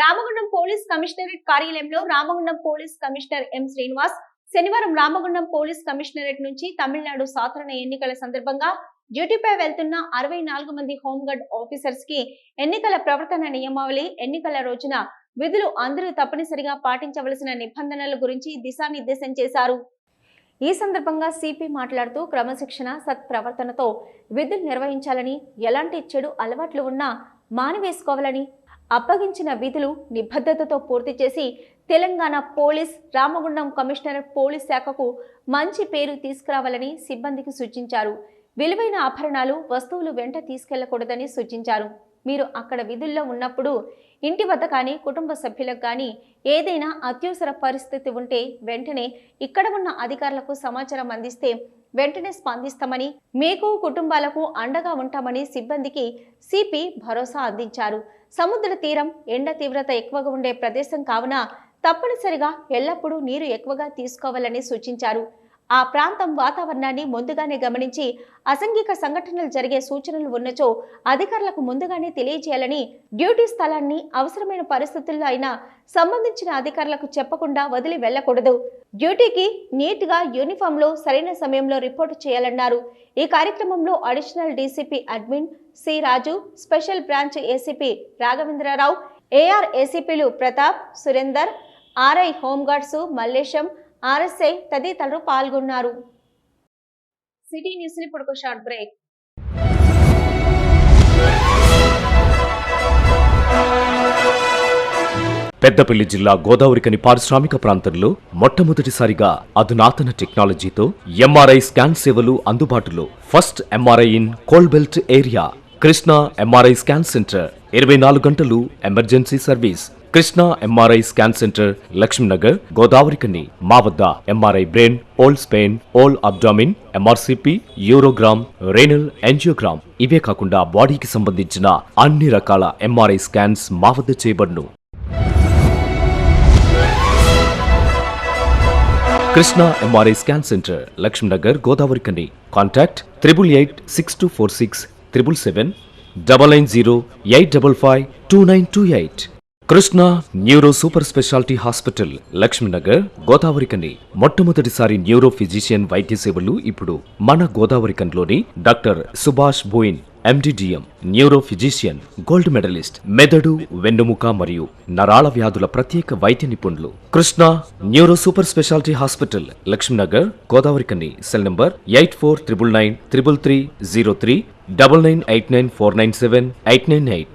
Ramagundam police commissionerate కార్యాలయంలో Ramagundam police commissioner M Srinivas శనివారం Ramagundam police commissionerate నుంచి తమిళనాడు సాధారణ ఎన్నికల సందర్భంగా డ్యూటీపై వెళ్తున్న 64 మంది హోంగార్డ్ ఆఫీసర్స్ కి ఎన్నికల ప్రవర్తన నియమావళి, ఎన్నికల రోజున విధులు అందరూ తప్పనిసరిగా పాటించవలసిన నిబంధనల గురించి దిశానిర్దేశం చేశారు. ఈ సందర్భంగా సిపి మాట్లాడుతూ క్రమశిక్షణ, సత్ప్రవర్తనతో విధులు నిర్వహించాలని, ఎలాంటి చెడు అలవాట్లు ఉన్నా మానివేసుకోవాలని, అప్పగించిన విధులు నిబద్ధతతో పూర్తి చేసి Telangana police Ramagundam commissioner police శాఖకు మంచి పేరు తీసుకురావాలని సిబ్బందికి సూచించారు. విలువైన ఆభరణాలు, వస్తువులు వెంట తీసుకెళ్లకూడదని సూచించారు. మీరు అక్కడ విధుల్లో ఉన్నప్పుడు ఇంటి వద్ద కానీ, కుటుంబ సభ్యులకు కానీ ఏదైనా అత్యవసర పరిస్థితి ఉంటే వెంటనే ఇక్కడ ఉన్న అధికారులకు సమాచారం అందిస్తే వెంటనే స్పందిస్తామని, మీకు కుటుంబాలకు అండగా ఉంటామని సిబ్బందికి సిపి భరోసా అందించారు. సముద్ర తీరం, ఎండ తీవ్రత ఎక్కువగా ఉండే ప్రదేశం కావున తప్పనిసరిగా ఎల్లప్పుడూ నీరు ఎక్కువగా తీసుకోవాలని సూచించారు. ఆ ప్రాంతం వాతావరణాన్ని ముందుగానే గమనించి అసంఘిక సంఘటనలు జరిగే సూచనలు ఉన్నచో అధికారులకు ముందుగానే తెలియజేయాలని, డ్యూటీ స్థలాన్ని అవసరమైన పరిస్థితుల్లో అయినా సంబంధించిన అధికారులకు చెప్పకుండా వదిలి వెళ్లకూడదు. డ్యూటీకి నీట్గా యూనిఫామ్లో సరైన సమయంలో రిపోర్టు చేయాలన్నారు. ఈ కార్యక్రమంలో additional DCP admin C Raju, special branch ACP Raghavendra Rao, AR ఏసీపీలు Pratap, Surender, RI home guards Mallesham, RSI తదితరులు పాల్గొన్నారు. సిటీ న్యూస్ ఇప్పుడు ఒక షార్ట్ బ్రేక్. పెద్దపల్లి జిల్లా గోదావరికని పారిశ్రామిక ప్రాంతంలో మొట్టమొదటిసారిగా అధునాతన టెక్నాలజీతో ఎంఆర్ఐ స్కాన్ సేవలు అందుబాటులో. First MRI in coal belt area. Krishna MRI scan centre 24 గంటలు emergency service. Krishna MRI scan centre, Lakshmi Nagar, Godavarikhani. మా వద్ద MRI brain, whole spine, whole abdomen, MRCP, urogram, renal angiogram, ఇవే కాకుండా బాడీకి సంబంధించిన అన్ని రకాల ఎంఆర్ఐ స్కాన్స్ మా వద్ద చేయబడును. Krishna MRI scan centre, Lakshmi Nagar, Godavarikhani. Contact 888646 777 990 855 2928. Krishna neuro super speciality hospital, Laxminagar, Godavarikhani. మొట్టమొదటిసారి న్యూరో ఫిజిషియన్ వైద్య సేవలు ఇప్పుడు మన గోదావరికన్లోని doctor Subhash Boyin MD DM, neuro physician, gold medalist, మెదడు, వెన్నుముక మరియు నరాల వ్యాధుల ప్రత్యేక వైద్య నిపుణులు. Krishna neuro super speciality hospital, Laxminagar, Godavarikhani. Cell number 84999333 9989497897 898.